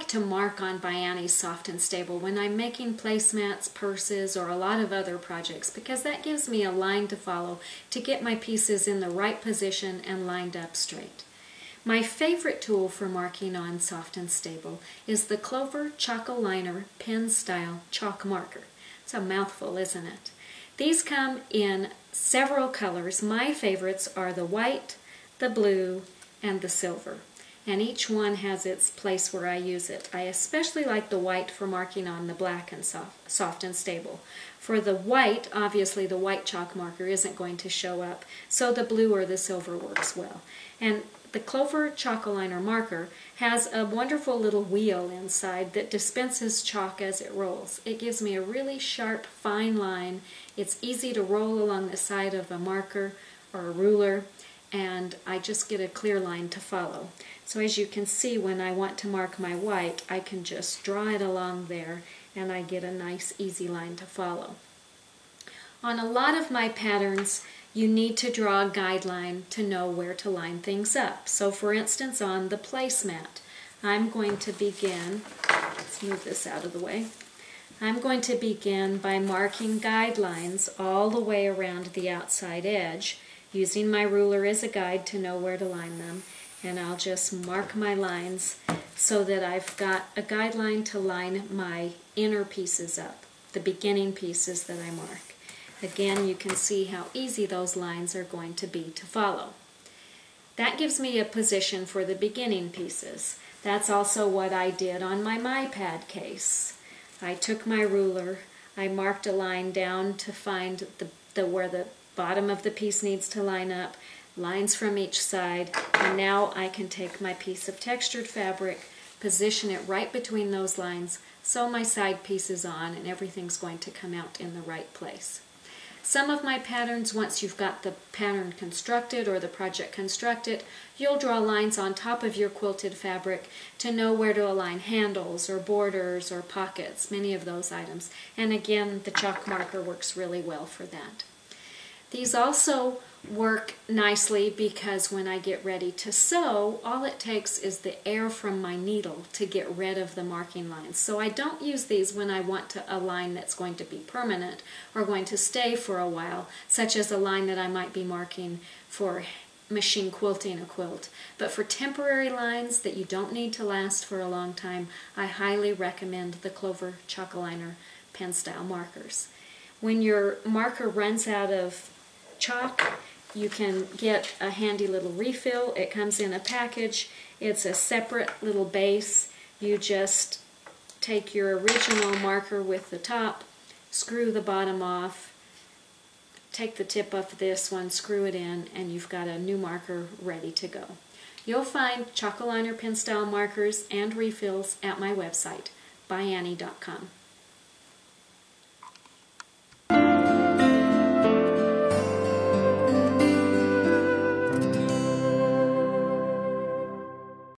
like to mark on ByAnnie's Soft and Stable when I'm making placemats, purses, or a lot of other projects, because that gives me a line to follow to get my pieces in the right position and lined up straight. My favorite tool for marking on Soft and Stable is the Clover Chalkoliner Pen Style Chalk Marker. It's a mouthful, isn't it? These come in several colors. My favorites are the white, the blue, and the silver. And each one has its place where I use it. I especially like the white for marking on the black and soft and stable. For the white, obviously the white chalk marker isn't going to show up, so the blue or the silver works well. And the Clover Chalkoliner marker has a wonderful little wheel inside that dispenses chalk as it rolls. It gives me a really sharp, fine line. It's easy to roll along the side of a marker or a ruler, and I just get a clear line to follow. So as you can see, when I want to mark my white, I can just draw it along there and I get a nice easy line to follow. On a lot of my patterns, you need to draw a guideline to know where to line things up. So for instance, on the placemat, I'm going to begin, let's move this out of the way, I'm going to begin by marking guidelines all the way around the outside edge, using my ruler as a guide to know where to line them, and I'll just mark my lines so that I've got a guideline to line my inner pieces up, the beginning pieces that I mark. Again, you can see how easy those lines are going to be to follow. That gives me a position for the beginning pieces. That's also what I did on my MyPad case. I took my ruler, I marked a line down to find where the bottom of the piece needs to line up, lines from each side, and now I can take my piece of textured fabric, position it right between those lines, sew my side pieces on, and everything's going to come out in the right place. Some of my patterns, once you've got the pattern constructed or the project constructed, you'll draw lines on top of your quilted fabric to know where to align handles or borders or pockets, many of those items. And again, the chalk marker works really well for that. These also work nicely because when I get ready to sew, all it takes is the air from my needle to get rid of the marking lines. So I don't use these when I want a line that's going to be permanent or going to stay for a while, such as a line that I might be marking for machine quilting a quilt. But for temporary lines that you don't need to last for a long time, I highly recommend the Clover Chalkoliner pen style markers. When your marker runs out of chalk, you can get a handy little refill. It comes in a package. It's a separate little base. You just take your original marker with the top, screw the bottom off, take the tip off this one, screw it in, and you've got a new marker ready to go. You'll find Chalkoliner pen style markers and refills at my website, ByAnnie.com.